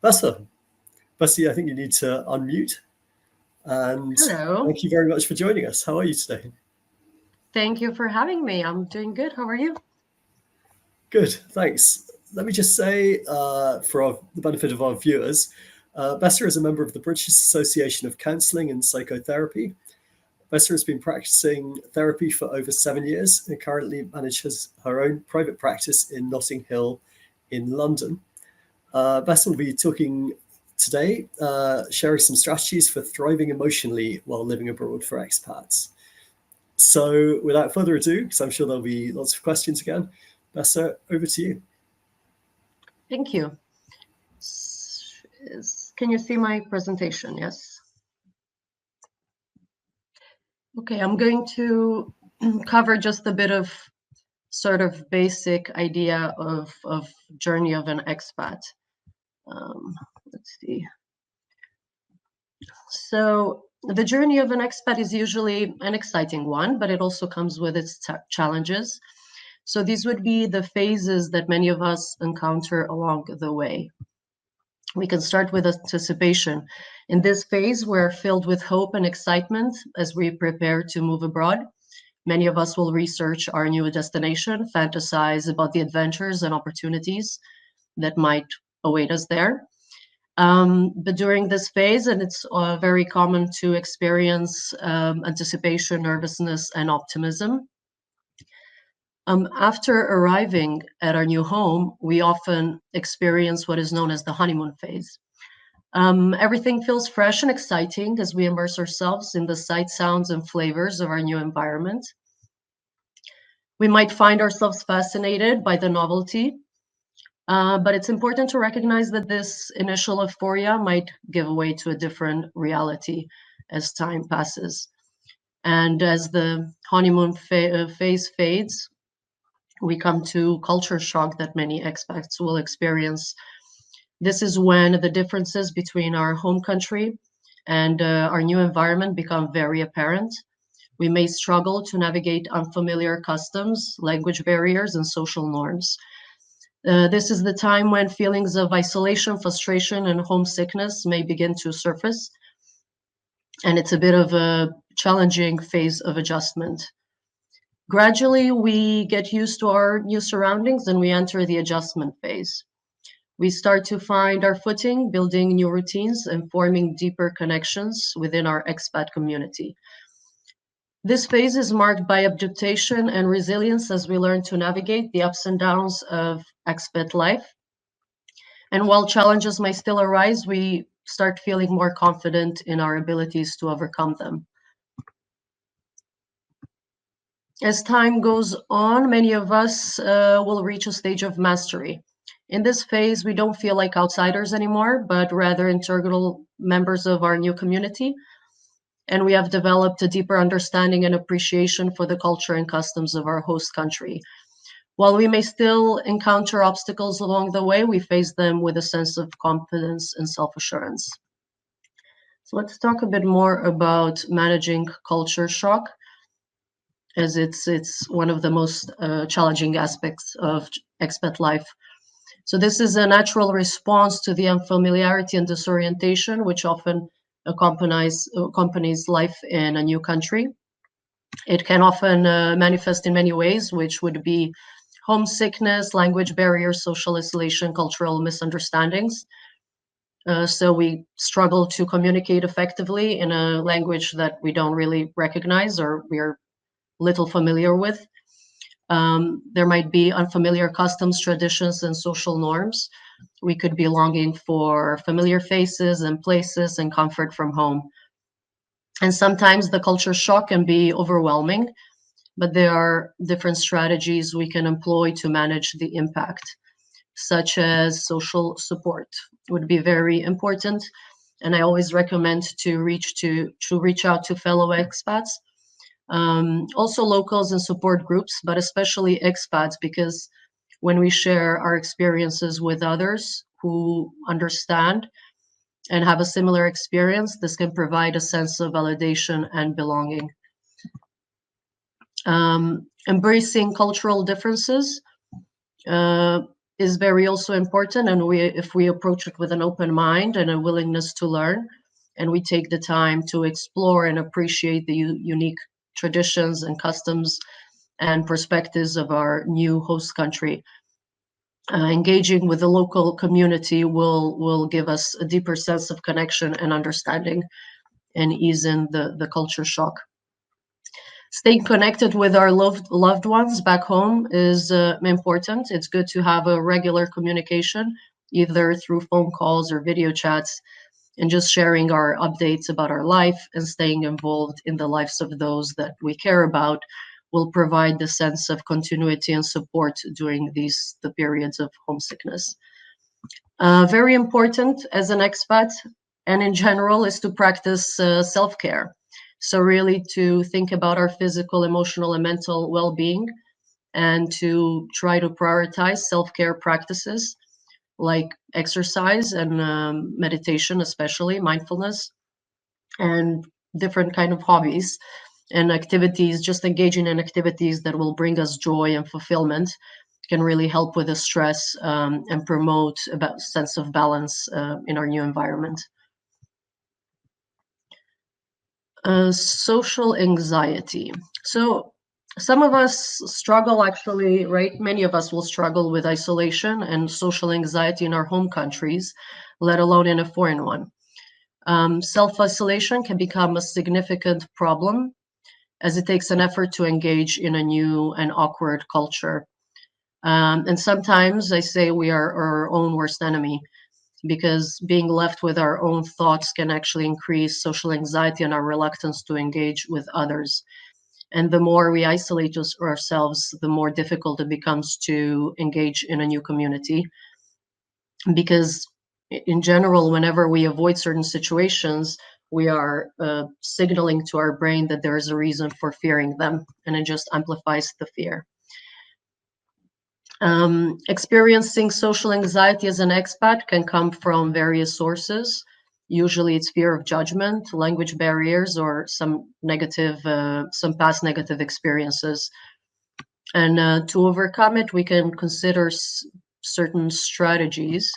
Besa, I think you need to unmute. And Hello. thank you very much for joining us. How are you today? Thank you for having me. I'm doing good. How are you? Good, thanks. Let me just say, for the benefit of our viewers, Besa is a member of the British Association of Counselling and Psychotherapy. Besa has been practicing therapy for over 7 years and currently manages her own private practice in Notting Hill in London. Besa will be talking today, sharing some strategies for thriving emotionally while living abroad for expats. So without further ado, because I'm sure there'll be lots of questions again, Besa, over to you. Thank you. Can you see my presentation? Yes. Okay, I'm going to cover just a bit of sort of basic idea of journey of an expat. Let's see. So the journey of an expat is usually an exciting one, but it also comes with its challenges. So these would be the phases that many of us encounter along the way. We can start with anticipation. In this phase, we're filled with hope and excitement as we prepare to move abroad. Many of us will research our new destination, fantasize about the adventures and opportunities that might await us there. But during this phase, and it's very common to experience anticipation, nervousness, and optimism. After arriving at our new home, we often experience what is known as the honeymoon phase. Everything feels fresh and exciting as we immerse ourselves in the sights, sounds, and flavors of our new environment. We might find ourselves fascinated by the novelty, but it's important to recognize that this initial euphoria might give way to a different reality as time passes. And as the honeymoon phase fades, we come to culture shock that many expats will experience. This is when the differences between our home country and our new environment become very apparent. We may struggle to navigate unfamiliar customs, language barriers, and social norms. This is the time when feelings of isolation, frustration, and homesickness may begin to surface. And it's a bit of a challenging phase of adjustment. Gradually, we get used to our new surroundings and we enter the adjustment phase. We start to find our footing, building new routines, and forming deeper connections within our expat community. This phase is marked by adaptation and resilience as we learn to navigate the ups and downs of expat life. And while challenges may still arise, we start feeling more confident in our abilities to overcome them. As time goes on, many of us will reach a stage of mastery. In this phase, we don't feel like outsiders anymore, but rather integral members of our new community. And we have developed a deeper understanding and appreciation for the culture and customs of our host country. While we may still encounter obstacles along the way, we face them with a sense of confidence and self-assurance. So let's talk a bit more about managing culture shock, as it's one of the most challenging aspects of expat life. So this is a natural response to the unfamiliarity and disorientation, which often accompanies life in a new country. It can often manifest in many ways, which would be homesickness, language barriers, social isolation, cultural misunderstandings. So we struggle to communicate effectively in a language that we don't really recognize or we're little familiar with. There might be unfamiliar customs, traditions, and social norms. We could be longing for familiar faces and places and comfort from home. And sometimes the culture shock can be overwhelming, but there are different strategies we can employ to manage the impact, such as social support would be very important. And I always recommend to reach out to fellow expats. Also locals and support groups, but especially expats, because when we share our experiences with others who understand and have a similar experience, this can provide a sense of validation and belonging. Embracing cultural differences. is very also important, and if we approach it with an open mind and a willingness to learn, and we take the time to explore and appreciate the unique traditions and customs and perspectives of our new host country. Engaging with the local community will give us a deeper sense of connection and understanding, and ease in the culture shock. Staying connected with our loved ones back home is important. It's good to have a regular communication, either through phone calls or video chats, and just sharing our updates about our life and staying involved in the lives of those that we care about will provide the sense of continuity and support during the periods of homesickness. Very important as an expat and in general is to practice self-care. So really to think about our physical, emotional, and mental well-being, and to try to prioritize self-care practices like exercise and meditation, especially mindfulness, and different kind of hobbies and activities. Just engaging in activities that will bring us joy and fulfillment can really help with the stress and promote a sense of balance in our new environment. Social anxiety. So some of us struggle, actually, right? Many of us will struggle with isolation and social anxiety in our home countries, let alone in a foreign one. Self-isolation can become a significant problem as it takes an effort to engage in a new and awkward culture. And sometimes I say we are our own worst enemy, because being left with our own thoughts can actually increase social anxiety and our reluctance to engage with others. And the more we isolate ourselves, the more difficult it becomes to engage in a new community. Because in general, whenever we avoid certain situations, we are signaling to our brain that there is a reason for fearing them, and it just amplifies the fear. Experiencing social anxiety as an expat can come from various sources. Usually it's fear of judgment, language barriers, or some past negative experiences. And to overcome it, we can consider certain strategies.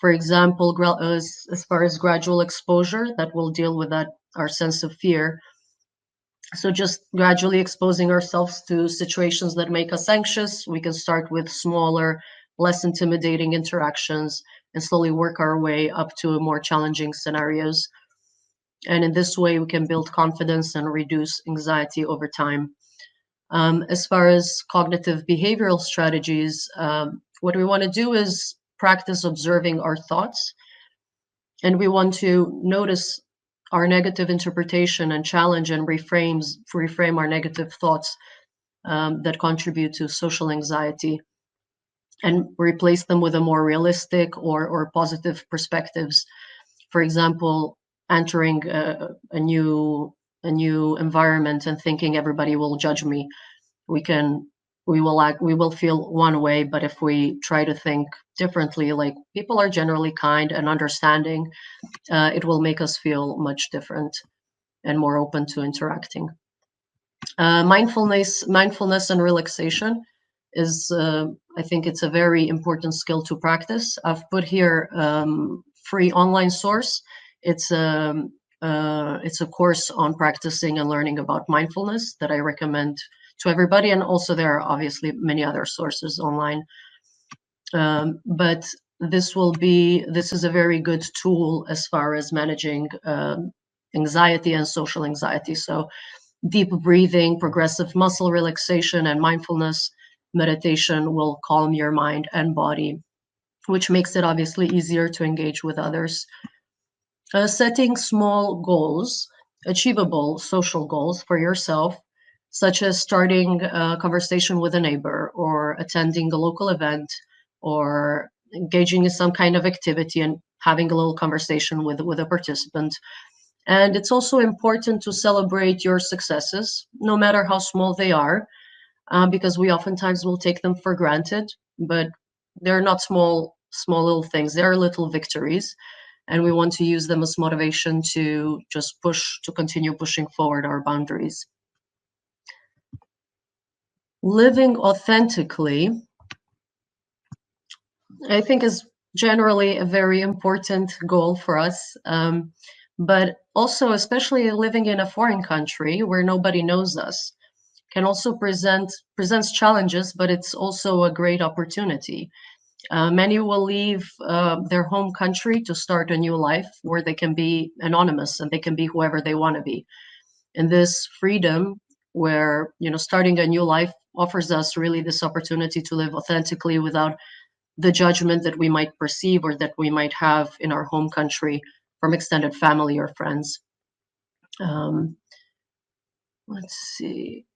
For example, as far as gradual exposure, that will deal with our sense of fear. So just gradually exposing ourselves to situations that make us anxious. We can start with smaller, less intimidating interactions and slowly work our way up to more challenging scenarios. And in this way, we can build confidence and reduce anxiety over time. As far as cognitive behavioral strategies, what we want to do is practice observing our thoughts. And we want to notice our negative interpretation and challenge and reframe our negative thoughts that contribute to social anxiety, and replace them with a more realistic or positive perspectives. For example, entering a new environment and thinking everybody will judge me. We will feel one way, but if we try to think differently, like people are generally kind and understanding, it will make us feel much different and more open to interacting. Mindfulness and relaxation is, I think it's a very important skill to practice. I've put here free online source. It's a course on practicing and learning about mindfulness that I recommend to everybody. And also there are obviously many other sources online. But this is a very good tool as far as managing anxiety and social anxiety. So deep breathing, progressive muscle relaxation, and mindfulness meditation will calm your mind and body, which makes it obviously easier to engage with others. Setting small goals, achievable social goals for yourself, such as starting a conversation with a neighbor or attending a local event or engaging in some kind of activity and having a little conversation with a participant. And it's also important to celebrate your successes, no matter how small they are, because we oftentimes will take them for granted, but they're not small little things. They're little victories, and we want to use them as motivation to just continue pushing forward our boundaries. Living authentically I think is generally a very important goal for us. But also, especially living in a foreign country where nobody knows us, can also presents challenges, but it's also a great opportunity. Many will leave their home country to start a new life where they can be anonymous and they can be whoever they want to be. And this freedom, where starting a new life offers us really this opportunity to live authentically without the judgment that we might perceive or that we might have in our home country from extended family or friends. Um, let's see.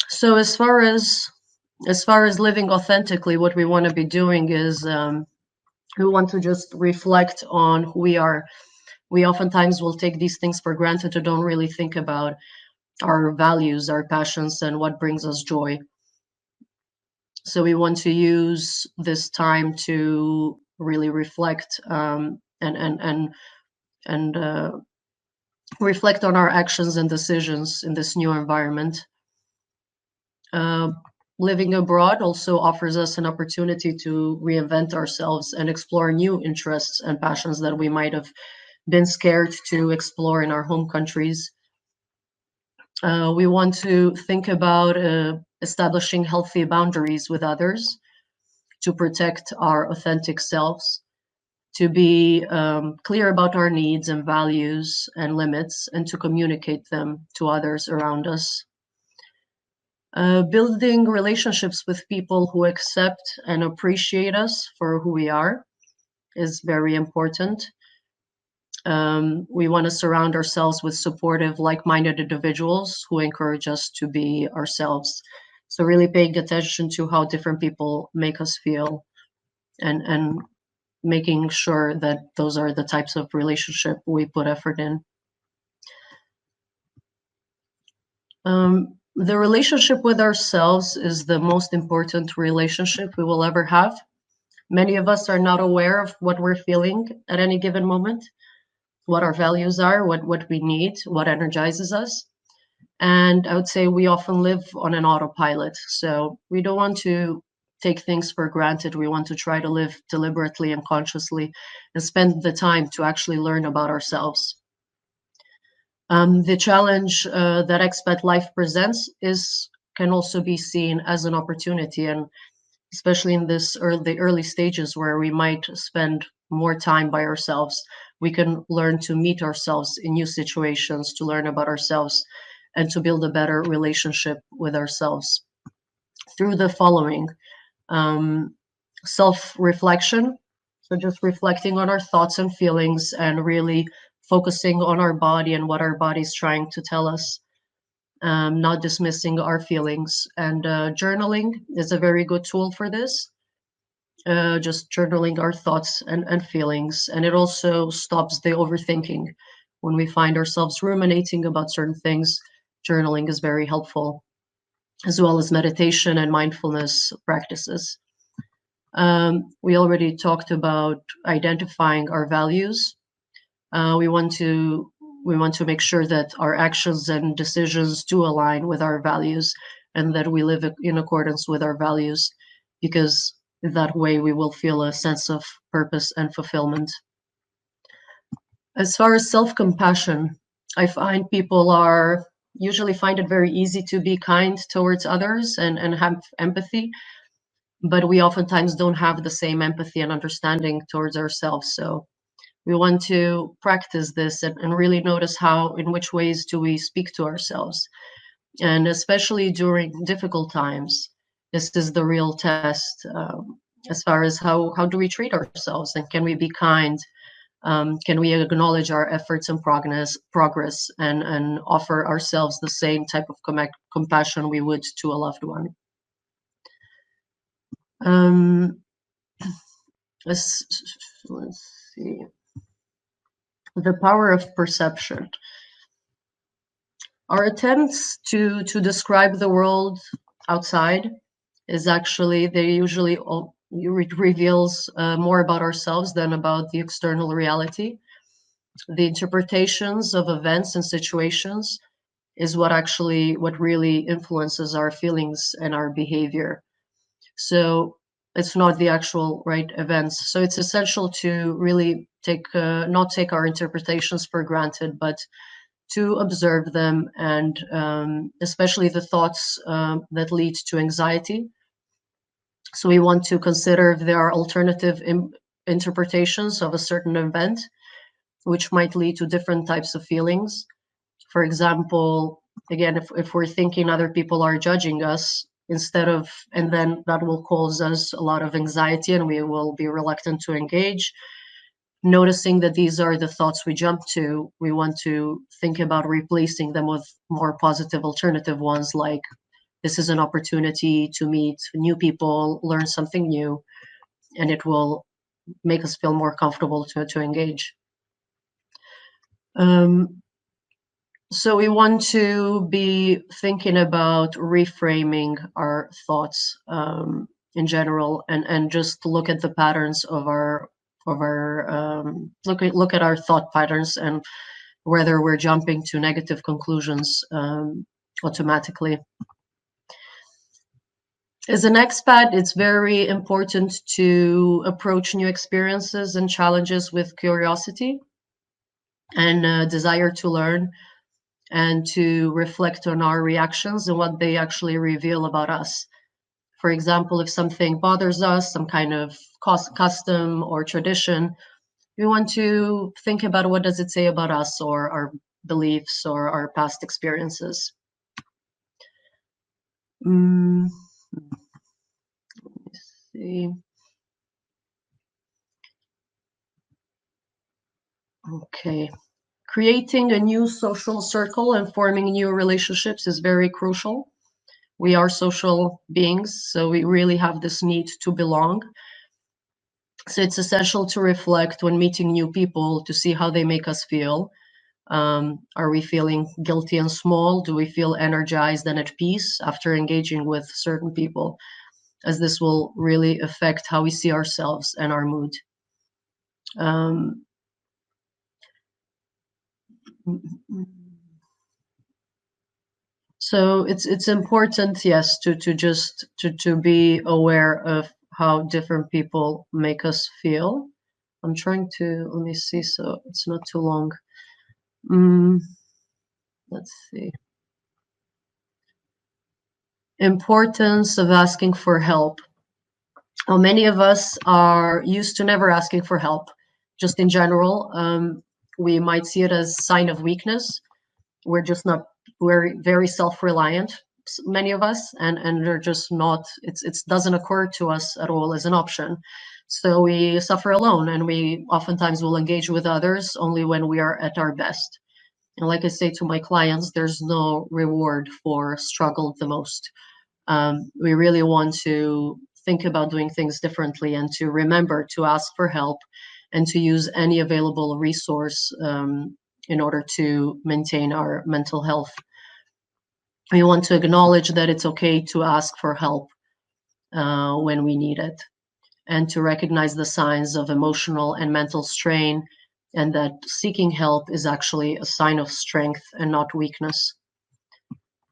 So as far as living authentically, what we want to be doing is we want to just reflect on who we are. We oftentimes will take these things for granted to don't really think about our values, our passions, and what brings us joy. So we want to use this time to really reflect and reflect on our actions and decisions in this new environment. Uh, Living abroad also offers us an opportunity to reinvent ourselves and explore new interests and passions that we might have been scared to explore in our home countries. We want to think about establishing healthy boundaries with others to protect our authentic selves, to be clear about our needs and values and limits, and to communicate them to others around us. Building relationships with people who accept and appreciate us for who we are is very important. We want to surround ourselves with supportive, like-minded individuals who encourage us to be ourselves. So really paying attention to how different people make us feel, and making sure that those are the types of relationship we put effort in. The relationship with ourselves is the most important relationship we will ever have. Many of us are not aware of what we're feeling at any given moment, what our values are, what we need, what energizes us. And I would say we often live on an autopilot. So we don't want to take things for granted. We want to try to live deliberately and consciously and spend the time to actually learn about ourselves. The challenge that expat life presents can also be seen as an opportunity, and especially in the early stages where we might spend more time by ourselves, we can learn to meet ourselves in new situations, to learn about ourselves, and to build a better relationship with ourselves through the following: self-reflection, so just reflecting on our thoughts and feelings and really focusing on our body and what our body's trying to tell us, not dismissing our feelings. And journaling is a very good tool for this, just journaling our thoughts and feelings. And it also stops the overthinking. When we find ourselves ruminating about certain things, journaling is very helpful, as well as meditation and mindfulness practices. We already talked about identifying our values. We want to make sure that our actions and decisions do align with our values and that we live in accordance with our values, because that way we will feel a sense of purpose and fulfillment. As far as self-compassion, I find people are usually find it very easy to be kind towards others and have empathy, but we oftentimes don't have the same empathy and understanding towards ourselves. So we want to practice this and really notice in which ways do we speak to ourselves. And especially during difficult times, this is the real test, as far as how do we treat ourselves, and can we be kind? Can we acknowledge our efforts and progress and offer ourselves the same type of compassion we would to a loved one? Um, let's see. The power of perception. Our attempts to describe the world outside is actually they usually reveals more about ourselves than about the external reality. The interpretations of events and situations is what really influences our feelings and our behavior. So it's not the actual right events. So it's essential to really not take our interpretations for granted, but to observe them, and especially the thoughts that lead to anxiety. So we want to consider if there are alternative interpretations of a certain event, which might lead to different types of feelings. For example, again, if we're thinking other people are judging us, and then that will cause us a lot of anxiety and we will be reluctant to engage. Noticing that these are the thoughts we jump to, we want to think about replacing them with more positive alternative ones, like this is an opportunity to meet new people, learn something new, and it will make us feel more comfortable to engage. So we want to be thinking about reframing our thoughts in general, and just look at the patterns of our look at our thought patterns, and whether we're jumping to negative conclusions automatically. As an expat, it's very important to approach new experiences and challenges with curiosity and a desire to learn, and to reflect on our reactions and what they actually reveal about us. For example, if something bothers us, some kind of custom or tradition, we want to think about what does it say about us, or our beliefs, or our past experiences. Let me see. Okay. Creating a new social circle and forming new relationships is very crucial. We are social beings, so we really have this need to belong. So it's essential to reflect when meeting new people to see how they make us feel. Are we feeling guilty and small? Do we feel energized and at peace after engaging with certain people? As this will really affect how we see ourselves and our mood. So it's important, yes, to just to be aware of how different people make us feel. I'm trying to, let me see, so it's not too long. Let's see. Importance of asking for help. Well, many of us are used to never asking for help. Just in general, we might see it as a sign of weakness. We're just not, we're very self-reliant, many of us, and they're just not, it doesn't occur to us at all as an option. So we suffer alone, and we oftentimes will engage with others only when we are at our best. And like I say to my clients, there's no reward for struggle the most. We really want to think about doing things differently, and to remember to ask for help, and to use any available resource in order to maintain our mental health. We want to acknowledge that it's okay to ask for help when we need it, and to recognize the signs of emotional and mental strain, and that seeking help is actually a sign of strength and not weakness.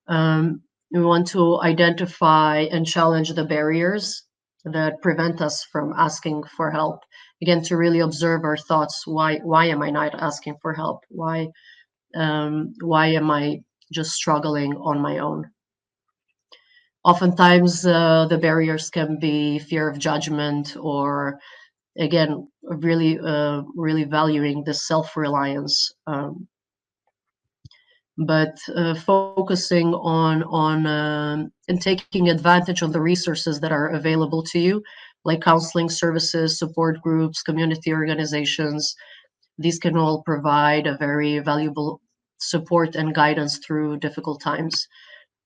We want to identify and challenge the barriers that prevent us from asking for help. Again, to really observe our thoughts. Why am I not asking for help? Why am I just struggling on my own? Oftentimes, the barriers can be fear of judgment, or again, really valuing the self-reliance. But focusing on and taking advantage of the resources that are available to you, like counseling services, support groups, community organizations. These can all provide a very valuable support and guidance through difficult times.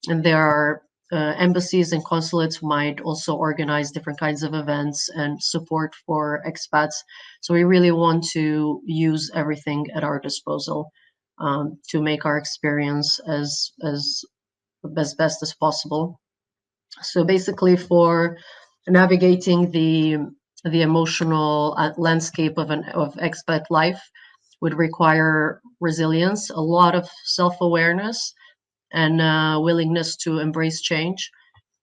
And there are embassies and consulates might also organize different kinds of events and support for expats. So we really want to use everything at our disposal to make our experience as best as possible. So basically, for navigating the emotional landscape of expat life would require resilience, a lot of self-awareness, and willingness to embrace change.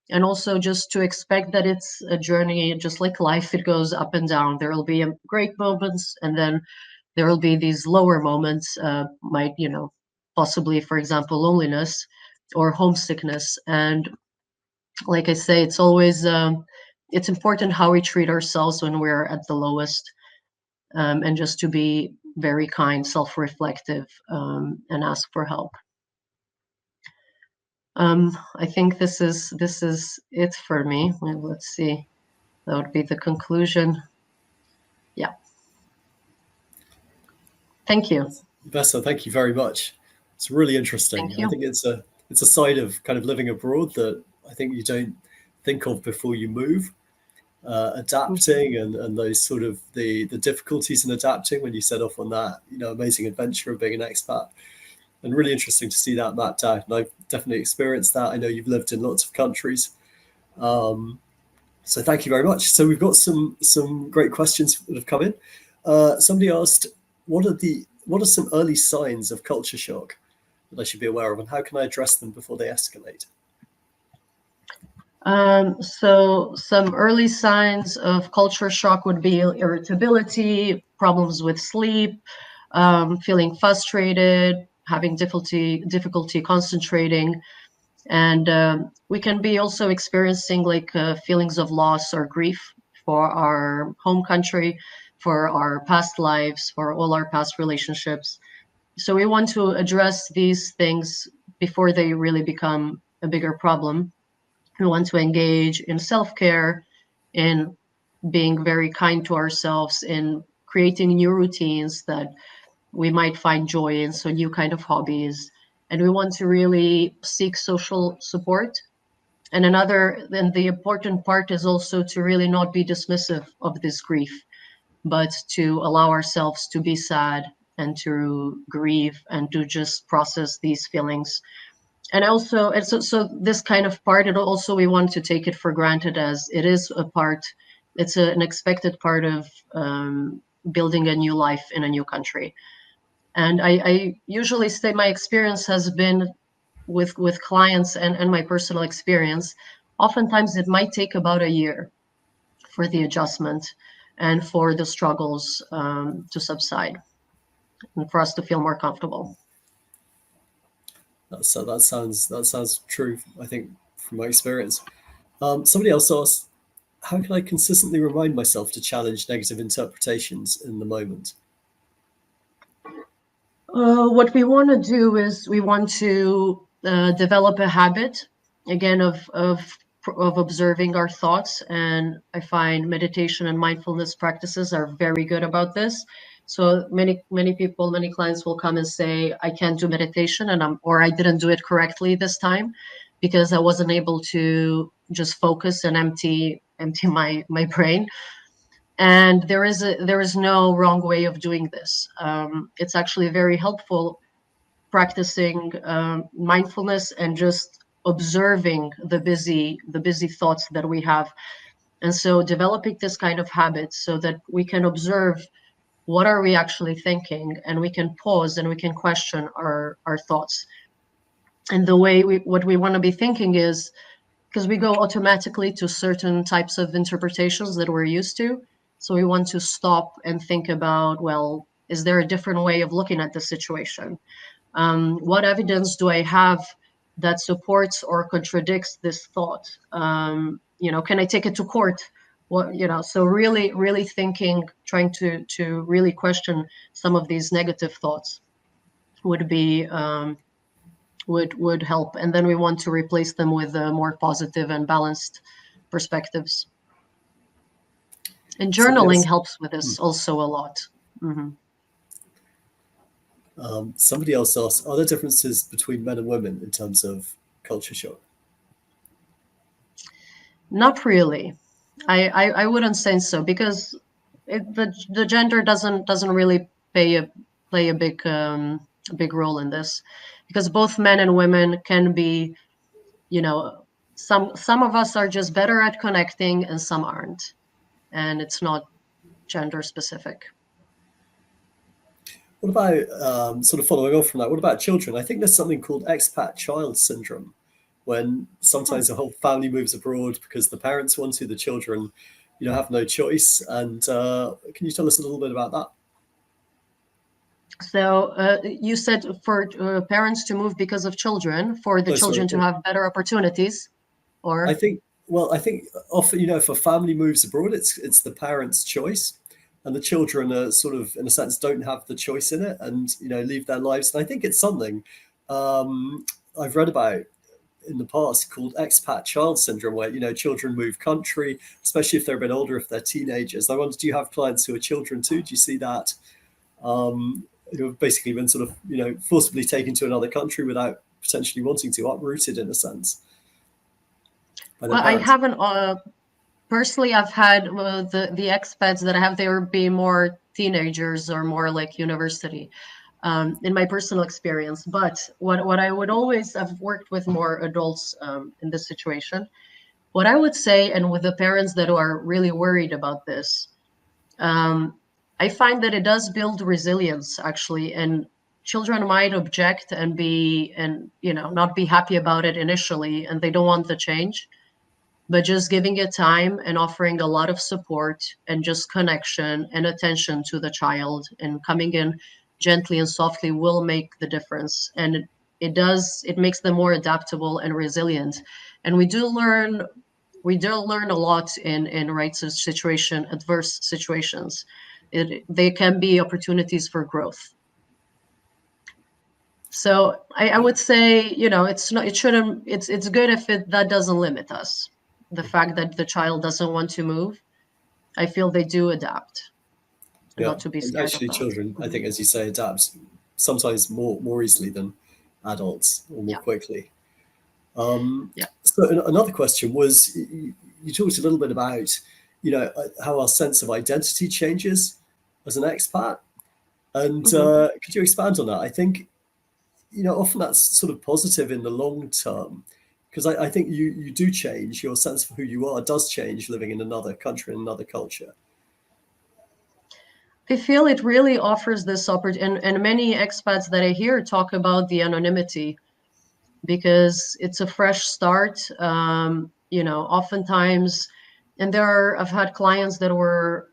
and also just to expect that it's a journey, just like life, it goes up and down. There will be great moments, and then there will be these lower moments, might, possibly, for example, loneliness or homesickness. And like I say, it's always it's important how we treat ourselves when we're at the lowest, and just to be very kind, self-reflective, and ask for help. I think this is it for me. Well, let's see. That would be the conclusion. Yeah. Thank you. Besa, thank you very much. It's really interesting. Thank I you. think it's a side of kind of living abroad that I think you don't think of before you move. Adapting and those sort of the difficulties in adapting when you set off on that amazing adventure of being an expat, and really interesting to see that mapped out. And I've definitely experienced that. I know you've lived in lots of countries, so thank you very much. So we've got some great questions that have come in. Somebody asked, what are some early signs of culture shock that I should be aware of, and how can I address them before they escalate? So some early signs of culture shock would be irritability, problems with sleep, feeling frustrated, having difficulty concentrating, and we can be also experiencing like feelings of loss or grief for our home country, for our past lives, for all our past relationships. So we want to address these things before they really become a bigger problem. We want to engage in self-care, in being very kind to ourselves, in creating new routines that we might find joy in, so new kind of hobbies. And we want to really seek social support. And the important part is also to really not be dismissive of this grief, but to allow ourselves to be sad and to grieve and to just process these feelings. And also, so this kind of part, it also, we want to take it for granted as it is a part, it's an expected part of building a new life in a new country. And I usually say my experience has been with clients, and my personal experience, oftentimes it might take about a year for the adjustment and for the struggles to subside and for us to feel more comfortable. So that sounds true, I think, from my experience. Somebody else asked, how can I consistently remind myself to challenge negative interpretations in the moment? What we want to do is we want to develop a habit again of observing our thoughts, and I find meditation and mindfulness practices are very good about this. So many people, many clients will come and say, I can't do meditation, or I didn't do it correctly this time because I wasn't able to just focus and empty my brain. And there is no wrong way of doing this. It's actually very helpful practicing mindfulness and just observing the busy thoughts that we have. And so developing this kind of habit so that we can observe what are we actually thinking, and we can pause and we can question our thoughts. And the way what we want to be thinking is, because we go automatically to certain types of interpretations that we're used to. So we want to stop and think about, well, is there a different way of looking at the situation? What evidence do I have that supports or contradicts this thought? Can I take it to court? So really thinking, trying to really question some of these negative thoughts would be would help. And then we want to replace them with more positive and balanced perspectives. And Somebody journaling else, helps with this also a lot. Hmm. somebody else asked, are there differences between men and women in terms of culture shock? Not really. I wouldn't say so, because the gender doesn't really play a big role in this, because both men and women can be, some of us are just better at connecting and some aren't, and it's not gender specific. What about, sort of following off from that, what about children? I think there's something called expat child syndrome. when sometimes the whole family moves abroad because the parents want to, the children, have no choice. And can you tell us a little bit about that? So you said for parents to move because of children, for the No, sorry. children to have better opportunities, I or think, well, I think often, if a family moves abroad, it's the parents' choice, and the children are sort of, in a sense, don't have the choice in it, and leave their lives. And I think it's something um, I've read about in the past called expat child syndrome, where children move country, especially if they're a bit older, if they're teenagers. I wonder, do you have clients who are children too? Do you see that? Who have basically been sort of forcibly taken to another country without potentially wanting to, uprooted in a sense by their well, I parents. haven't personally. I've had the expats that I have. They would be more teenagers or more like university, in my personal experience. But what I would always, I've worked with more adults in this situation. What I would say, and with the parents that are really worried about this, um, I find that it does build resilience actually, and children might object and be and not be happy about it initially, and they don't want the change. But just giving it time and offering a lot of support and just connection and attention to the child and coming in gently and softly will make the difference. And it makes them more adaptable and resilient. And we do learn a lot in right situation, adverse situations. They can be opportunities for growth. So I would say, it's not, it shouldn't, it's good if that doesn't limit us. The fact that the child doesn't want to move, I feel they do adapt, and Yeah, not to be and scared of actually, that. children, I Mhm. think, as you say, adapt sometimes more easily than adults, or more Yeah, quickly. yeah. So another question was, you talked a little bit about, how our sense of identity changes as an expat, and hmm could you expand on that? I think, often that's sort of positive in the long term, because I think you do change. Your sense of who you are does change living in another country, in another culture. I feel it really offers this opportunity, and many expats that I hear talk about the anonymity because it's a fresh start. Oftentimes, and I've had clients that were,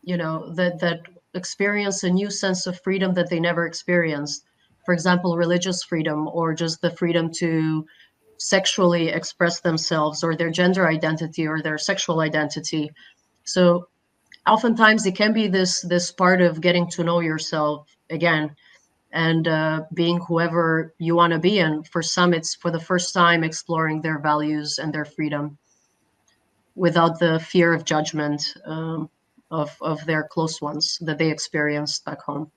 that experience a new sense of freedom that they never experienced. For example, religious freedom, or just the freedom to sexually express themselves, or their gender identity, or their sexual identity. So oftentimes it can be this part of getting to know yourself again, and being whoever you want to be. And for some, it's for the first time exploring their values and their freedom without the fear of judgment, of their close ones that they experienced back home.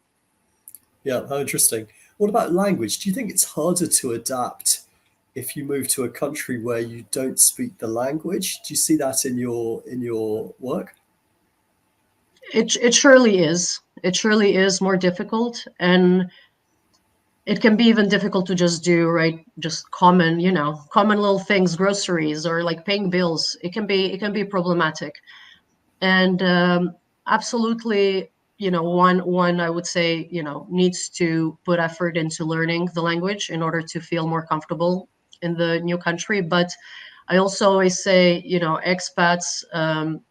Yeah, how interesting. What about language? Do you think it's harder to adapt if you move to a country where you don't speak the language? Do you see that in your work? It surely is. It surely is more difficult, and it can be even difficult to just do right, just common little things, groceries, or like paying bills. It can be problematic. And absolutely, one I would say, needs to put effort into learning the language in order to feel more comfortable in the new country. But I also always say, expats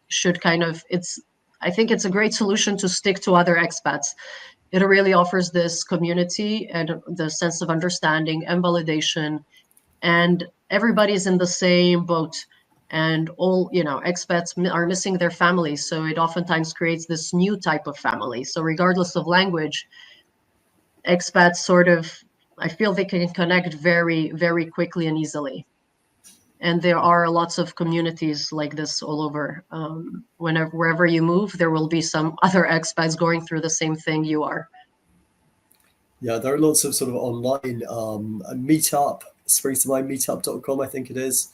should kind of it's I think it's a great solution to stick to other expats. It really offers this community and the sense of understanding and validation, and everybody's in the same boat, and all expats are missing their families, so it oftentimes creates this new type of family. So regardless of language, expats sort of, I feel they can connect very, very quickly and easily. And there are lots of communities like this all over. Wherever you move, there will be some other expats going through the same thing you are. Yeah, there are lots of sort of online meetup, springs to mind, meetup.com, I think it is.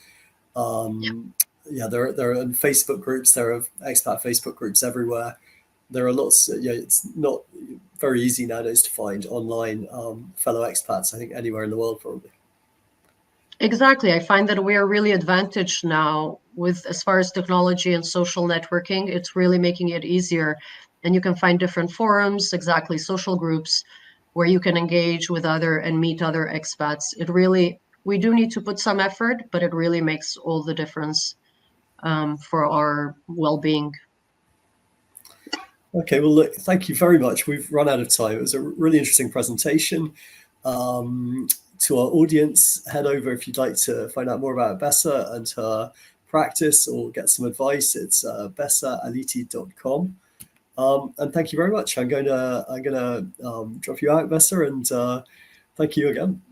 Yeah. Um, yeah, there are Facebook groups, there are expat Facebook groups everywhere. There are lots, yeah, it's not very easy nowadays to find online fellow expats, I think, anywhere in the world, probably. Exactly. I find that we are really advantaged now with as far as technology and social networking. It's really making it easier. And you can find different forums, exactly, social groups where you can engage with other and meet other expats. It really, we do need to put some effort, but it really makes all the difference for our well-being. Okay, well, look, thank you very much. We've run out of time. It was a really interesting presentation. To our audience, head over if you'd like to find out more about Besa and her practice or get some advice. It's besaaliti.com. And thank you very much. I'm gonna drop you out, Besa, and thank you again.